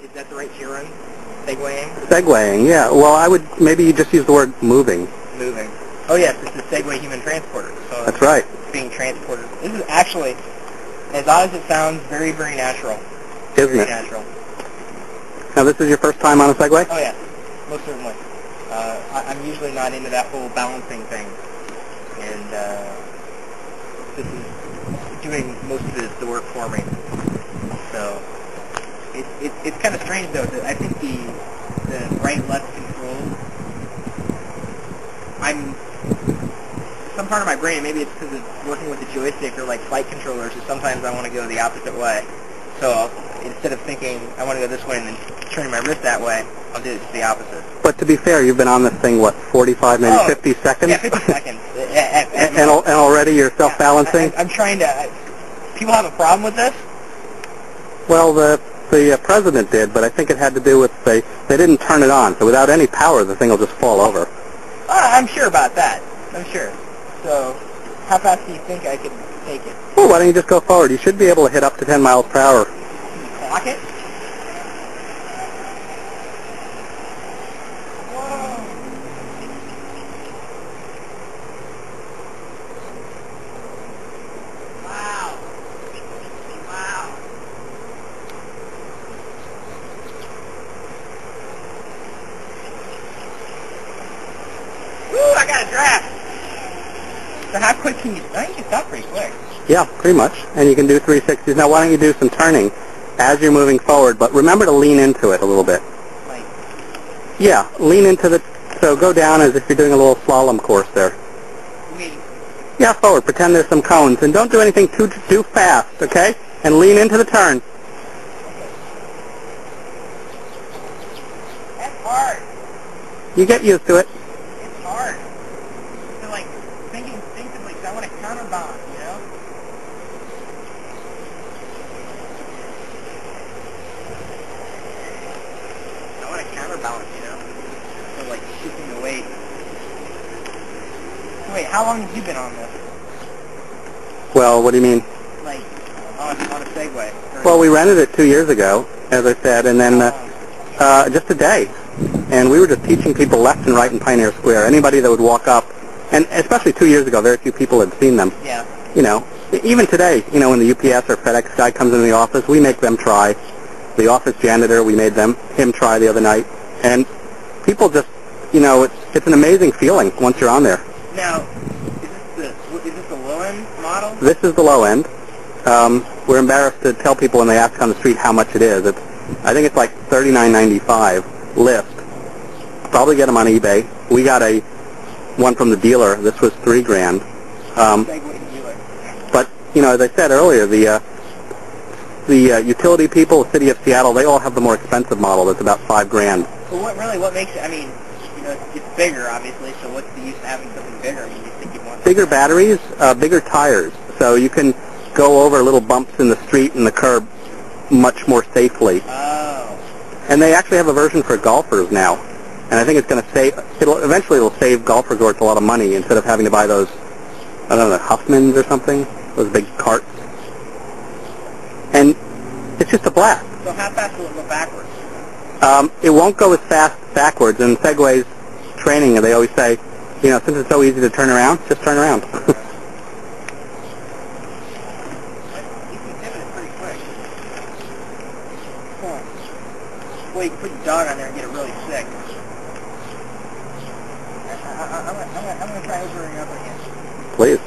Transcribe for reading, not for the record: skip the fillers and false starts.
Is that the right term? Segwaying? Segwaying, yeah. Well, I would maybe you just use the word moving. Moving. Oh yes, this is Segway Human Transporter. So that's right. Being transported. This is actually, as odd as it sounds, very, very natural. Isn't it? Natural. Now this is your first time on a Segway? Oh yes, most certainly. I'm usually not into that whole balancing thing, and this is doing most of the work for me. So it's kind of strange though. That I think the right-left control. Some part of my brain, maybe it's because it's working with the joystick or like flight controllers, or sometimes I want to go the opposite way. So instead of thinking I want to go this way and then turning my wrist that way, I'll do it just the opposite. But to be fair, you've been on this thing, what, 45, maybe 50 seconds? Yeah, 50 seconds. And already you're self-balancing? I'm trying to... people have a problem with this? Well, the president did, but I think it had to do with they didn't turn it on. So without any power, the thing will just fall over. I'm sure about that. I'm sure. So how fast do you think I could take it? Well, why don't you just go forward? You should be able to hit up to 10 miles per hour. Can you clock it? Woo, I got a draft. So how quick can you... I think you can stop pretty quick. Yeah, pretty much. And you can do 360s. Now, why don't you do some turning as you're moving forward, but remember to lean into it a little bit. Like... Yeah, lean into the... So go down as if you're doing a little slalom course there. You mean... Yeah, forward. Pretend there's some cones. And don't do anything too fast, okay? And lean into the turn. That's hard. You get used to it. It's hard. So, like, thinking instinctively, because I want to counterbalance, you know? I want to counterbalance, you know? So, like, shifting the weight. So, wait, how long have you been on this? Well, what do you mean? Like, on a Segway? Well, we rented it 2 years ago, as I said, and then just a day. And we were just teaching people left and right in Pioneer Square. Anybody that would walk up, and especially 2 years ago, very few people had seen them. Yeah. You know, even today, you know, when the UPS or FedEx guy comes into the office, we make them try. The office janitor, we made him try the other night. And people just, you know, it's an amazing feeling once you're on there. Now, is this the low-end model? This is the low end. We're embarrassed to tell people when they ask on the street how much it is. I think it's like $39.95 list. Probably get them on eBay. We got one from the dealer. This was $3,000. But you know, as I said earlier, the utility people, the city of Seattle, they all have the more expensive model. That's about $5,000. So what makes it? I mean, you know, it's bigger, obviously. So what's the use of having something bigger? I mean, you think you'd want bigger batteries, bigger tires, so you can go over little bumps in the street and the curb much more safely. Oh. And they actually have a version for golfers now. And I think it's going to save, eventually it'll save golf resorts a lot of money instead of having to buy those, I don't know, Huffmans or something, those big carts. And it's just a blast. So how fast will it go backwards? It won't go as fast backwards. In Segway's training, they always say, you know, since it's so easy to turn around, just turn around. You can pivot it pretty quick. Huh. Well, you can put your dog on there and get it really sick. I'm going to try Ubering up again. Please.